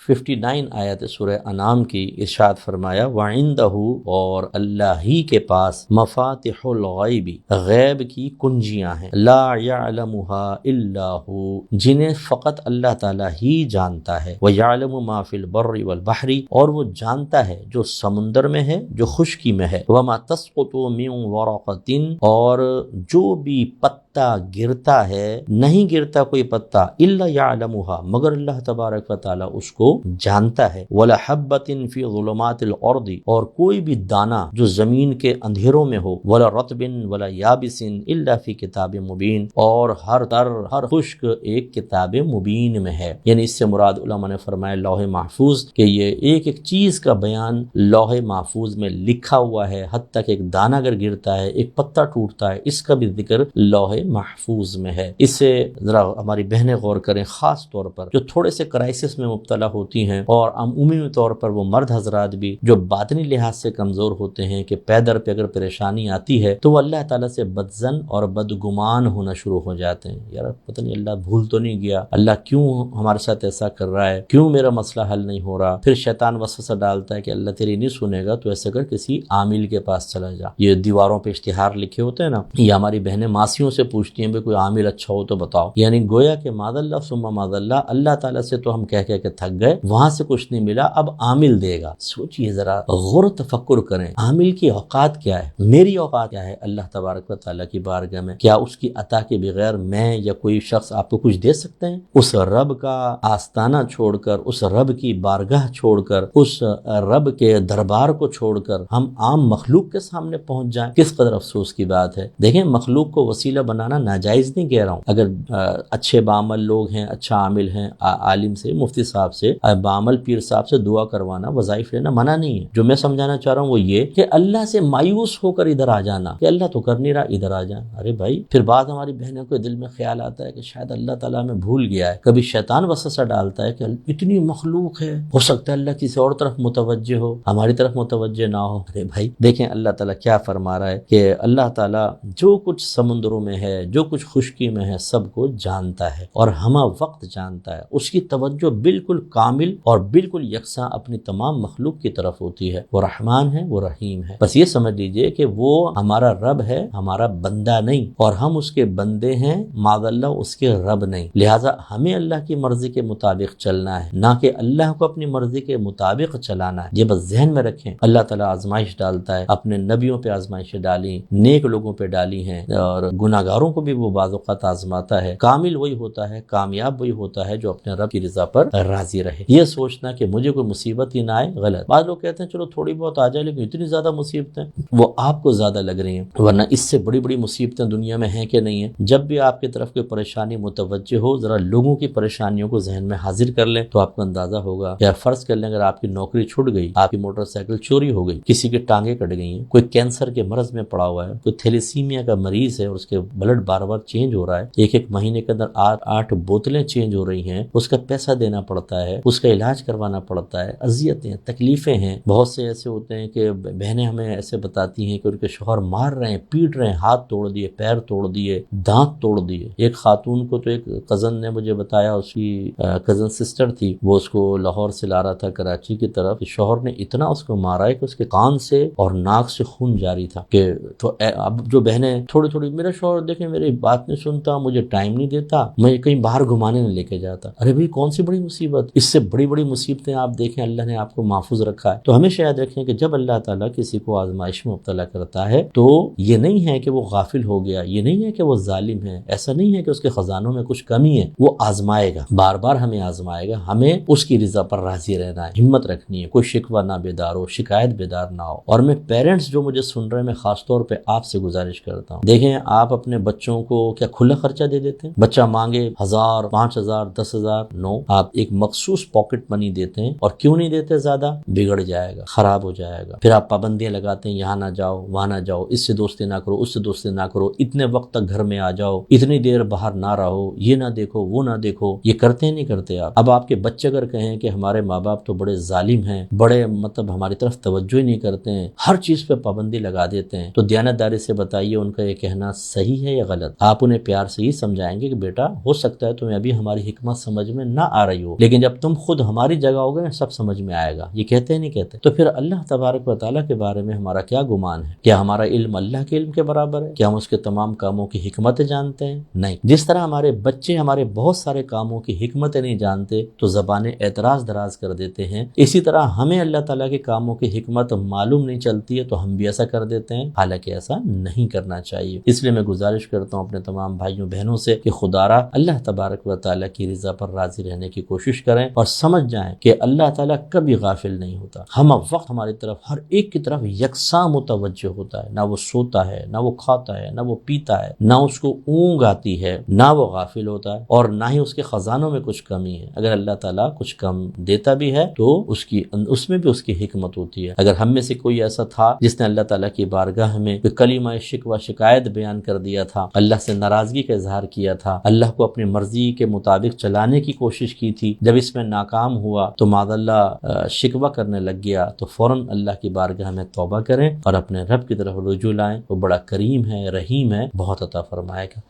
59 آیت سورہ انعام کی ارشاد فرمایا وَعِندَهُ اور اللہ ہی کے پاس مفاتح الغیب غیب کی کنجیاں ہیں لا يعلمها الا هو جنہیں فقط اللہ تعالی ہی جانتا ہے وَيَعْلَمُ مَا فِي الْبَرِّ وَالْبَحْرِ اور وہ جانتا ہے جو سمندر میں ہے جو خشکی میں ہے وَمَا تَسْقُطُ مِن وَرَقَةٍ اور جو بھی پتا گرتا ہے نہیں گرتا کوئی پتا الا يعلمها مگر اللہ تبارک و تعالی اس کو جانتا ہے ولا حبۃ فی ظلمات الارض اور کوئی بھی دانہ جو زمین کے اندھیروں میں ہو ولا رطب ولا یابس الا فی کتاب مبین اور ہر خشک ایک کتاب مبین میں ہے، یعنی اس سے مراد علماء نے فرمایا لوح محفوظ کہ یہ ایک ایک چیز کا بیان لوح محفوظ میں لکھا ہوا ہے، حتیٰ کہ ایک دانہ اگر گرتا ہے ایک پتا ٹوٹتا ہے اس کا بھی ذکر لوح محفوظ میں ہے۔ اس سے ذرا ہماری بہنیں غور کریں، خاص طور پر جو تھوڑے سے کرائسس میں مبتلا ہوتی ہیں اور عمومی طور پر وہ مرد حضرات بھی جو باطنی لحاظ سے کمزور ہوتے ہیں کہ پیدر پہ اگر پریشانی آتی ہے تو وہ اللہ تعالیٰ سے بدظن اور بدگمان ہونا شروع ہو جاتے ہیں، یار پتہ نہیں اللہ بھول تو نہیں گیا، اللہ کیوں ہمارے ساتھ ایسا کر رہا ہے، کیوں میرا مسئلہ حل نہیں ہو رہا۔ پھر شیطان وسوسہ ڈالتا ہے کہ اللہ تیری نہیں سنے گا تو ایسا کر کسی عامل کے پاس چلا جا۔ یہ دیواروں پہ اشتہار لکھے ہوتے ہیں نا، یہ ہماری بہنیں ماسیوں سے پوچھتی ہیں بھئی کوئی عامل اچھا ہو تو بتاؤ، یعنی گویا کہ معاذ اللہ ثم معاذ اللہ، اللہ تعالیٰ سے تو ہم کہہ کے تھک گئے، وہاں سے کچھ نہیں ملا، اب عامل دے گا۔ سوچئے ذرا، غور و تفکر کریں، عامل کی اوقات کیا ہے، میری اوقات کیا ہے اللہ تبارک و تعالیٰ کی بارگاہ میں؟ کیا اس کی عطا کے بغیر میں یا کوئی شخص آپ کو کچھ دے سکتے ہیں؟ اس رب کا آستانہ چھوڑ کر، اس رب کی بارگاہ چھوڑ کر، اس رب کے دربار کو چھوڑ کر ہم عام مخلوق کے سامنے پہنچ جائیں، کس قدر افسوس کی بات ہے۔ دیکھیں، مخلوق کو وسیلہ بنانا ناجائز نہیں کہہ رہا ہوں، اگر اچھے بعمل لوگ ہیں، اچھا عامل ہیں، عالم سے، مفتی صاحب سے، بعمل پیر صاحب سے دعا کروانا، وظائف لینا منع نہیں ہے۔ جو میں سمجھانا چاہ رہا ہوں وہ یہ کہ اللہ سے مایوس ہو کر ادھر آ جانا کہ اللہ تو کر نہیں رہا، ادھر آ جانا۔ ارے بھائی، پھر بعض ہماری بہنوں کے دل میں خیال آتا ہے کہ شاید اللہ تعالیٰ میں بھول گیا ہے، کبھی شیطان وسوسہ ڈالتا ہے کہ اتنی مخلوق ہے، ہو سکتا ہے اللہ کسی اور طرف متوجہ ہو، ہماری طرف متوجہ نہ ہو۔ ارے بھائی دیکھیں اللہ تعالیٰ کیا فرما رہا ہے کہ اللہ تعالیٰ جو کچھ سمندروں میں ہے، جو کچھ خشکی میں ہے، سب کو جانتا ہے اور ہمہ وقت جانتا ہے۔ اس کی توجہ بالکل کامل اور بالکل یکساں اپنی تمام مخلوق کی طرف ہوتی ہے۔ وہ رحمان ہے، وہ رحیم ہے۔ بس یہ سمجھ لیجئے کہ وہ ہمارا رب ہے، ہمارا بندہ نہیں، اور ہم اس کے بندے ہیں، معاذ اللہ اس کے رب نہیں۔ لہٰذا ہمیں اللہ کی مرضی کے مطابق چلنا ہے، نہ کہ اللہ کو اپنی مرضی کے مطابق چلانا ہے۔ یہ بس ذہن میں رکھیں، اللہ تعالیٰ آزمائش ڈالتا ہے، اپنے نبیوں پہ آزمائشیں ڈالی، نیک لوگوں پہ ڈالی ہیں، اور گناہ گاروں کو بھی وہ بعض اوقات آزماتا ہے۔ کامل وہی ہوتا ہے، کامیاب وہی ہوتا ہے جو اپنے رب کی رضا پر راضی رہے۔ یہ سوچنا کہ مجھے کوئی مصیبت ہی نہ آئے، غلط۔ بعض لوگ کہتے ہیں چلو تھوڑی بہت آ جائے، لیکن اتنی زیادہ مصیبتیں وہ آپ کو زیادہ لگ رہی ہیں، ورنہ اس سے بڑی بڑی مصیبتیں دنیا میں ہیں کہ نہیں ہیں۔ جب بھی آپ کی طرف کوئی پریشانی متوجہ ہو، ذرا لوگوں کی پریشانیوں کو ذہن میں حاضر کر لیں تو آپ کو اندازہ ہوگا۔ یا فرض کر لیں اگر آپ کی نوکری چھوٹ گئی، آپ کی موٹر سائیکل چوری ہو گئی، کسی کی ٹانگیں کٹ گئی ہیں، کوئی کینسر کے مرض میں پڑا ہوا ہے، کوئی تھیلیسیمیا کا مریض ہے اور اس کے بلڈ بار بار چینج ہو رہا ہے، ایک مہینے کے اندر 8 بوتلیں چینج ہو رہی ہیں، اس کا پیسہ دینا پڑتا ہے، اس کا علاج کروانا پڑتا ہے، اذیتیں، تکلیفیں ہیں۔ بہت سے ایسے ہوتے ہیں کہ بہنیں ہمیں ایسے بتاتی ہیں کہ ان کے شوہر مار رہے ہیں، پیٹ رہے ہیں، ہاتھ توڑ دیے، پیر توڑ دیے، دانت توڑ دیے۔ ایک خاتون کو تو ایک کزن نے مجھے بتایا، اس کی کزن سسٹر تھی، وہ اس کو لاہور سے لا رہا تھا کراچی کی طرف، شوہر نے اتنا اس کو مارا ہے کہ اس کے کان سے اور ناک سے خون جاری تھا۔ کہ تو اب جو بہنیں تھوڑی میرا شوہر دیکھیں میری بات نہیں سنتا، مجھے ٹائم نہیں دیتا، میں کہیں باہر گھمانے نہیں لے کے جاتا۔ ارے بھائی کون سی بڑی مصیبت، اس سے بڑی بڑی مصیبتیں آپ دیکھیں اللہ نے آپ کو محفوظ رکھا ہے۔ تو ہمیشہ یاد رکھیں کہ جب اللہ تعالیٰ کسی کو آزمائش میں مبتلا کرتا ہے تو یہ نہیں ہے کہ وہ غافل ہو گیا، یہ نہیں ہے کہ وہ ظالم ہے، ایسا نہیں ہے کہ اس کے خزانوں میں کچھ کمی ہے، وہ آزمائے گا، بار بار ہمیں آزمائے گا، ہمیں اس کی رضا پر راضی رہنا ہے، ہمت رکھنی ہے، کوئی شکوہ نہ بیدار ہو، شکایت بیدار نہ ہو۔ اور میں پیرنٹس جو مجھے سن رہے ہیں، میں خاص طور پہ آپ سے گزارش کرتا ہوں، دیکھیں آپ اپنے بچوں کو کیا کھلا خرچہ دے دیتے ہیں؟ بچہ مانگے 1000 5000 10,000، نو، آپ ایک مخصوص پاکٹ منی دیتے ہیں، اور کیوں نہیں دیتے زیادہ؟ بگڑ جائے گا، خراب ہو جائے گا۔ پھر آپ پابندیاں لگاتے ہیں، یہاں نہ جاؤ، وہاں نہ جاؤ، اس سے دوستی نہ کرو، اس سے دوستی نہ کرو، اتنے وقت تک گھر میں آ جاؤ، اتنی دیر باہر نہ رہو، یہ نہ دیکھو، وہ نہ دیکھو۔ یہ کرتے ہیں نہیں کرتے آپ؟ اب آپ کے بچے اگر کہیں کہ ہمارے ماں باپ تو بڑے ظالم ہیں، بڑے مطلب ہماری طرف توجہ ہی نہیں کرتے ہیں، ہر چیز پہ پابندی لگا دیتے ہیں، تو دیانتداری سے بتائیے ان کا یہ کہنا صحیح ہے یہ غلط، آپ انہیں پیار سے ہی سمجھائیں گے کہ بیٹا ہو سکتا ہے تمہیں ابھی ہماری حکمت سمجھ میں نہ آ رہی ہو، لیکن جب تم خود ہماری جگہ ہوگے نا سب سمجھ میں آئے گا. یہ کہتے نہیں کہتے؟ تو پھر اللہ تبارک و تعالیٰ کے بارے میں ہمارا کیا گمان ہے؟ کیا ہمارا علم اللہ کے علم کے برابر ہے؟ کیا ہم اس کے تمام کاموں کی حکمتیں جانتے ہیں؟ نہیں. جس طرح ہمارے بچے ہمارے بہت سارے کاموں کی حکمتیں نہیں جانتے تو زبانیں اعتراض دراز کر دیتے ہیں، اسی طرح ہمیں اللہ تعالیٰ کے کاموں کی حکمت معلوم نہیں چلتی ہے تو ہم بھی ایسا کر دیتے ہیں، حالانکہ ایسا نہیں کرنا چاہیے. اس لیے میں گزارش کرتا ہوں اپنے تمام بھائیوں بہنوں سے کہ خدا را اللہ تبارک و تعالیٰ کی رضا پر راضی رہنے کی کوشش کریں اور سمجھ جائیں کہ اللہ تعالیٰ کبھی غافل نہیں ہوتا. ہم وقت ہماری طرف ہر ایک کی طرف یکساں متوجہ ہوتا ہے، نہ وہ سوتا ہے، نہ وہ کھاتا ہے، نہ وہ پیتا ہے، نہ اس کو اونگ آتی ہے، نہ وہ غافل ہوتا ہے، اور نہ ہی اس کے خزانوں میں کچھ کمی ہے. اگر اللہ تعالیٰ کچھ کم دیتا بھی ہے تو اس میں بھی اس کی حکمت ہوتی ہے. اگر ہم میں سے کوئی ایسا تھا جس نے اللہ تعالیٰ کی بارگاہ میں کلمہ شکوہ شکایت بیان کر دیا تھا، اللہ سے ناراضگی کا اظہار کیا تھا، اللہ کو اپنی مرضی کے مطابق چلانے کی کوشش کی تھی، جب اس میں ناکام ہوا تو معاذ اللہ شکوہ کرنے لگ گیا، تو فوراً اللہ کی بارگاہ میں توبہ کریں اور اپنے رب کی طرف رجوع لائیں. وہ بڑا کریم ہے، رحیم ہے، بہت عطا فرمائے گا.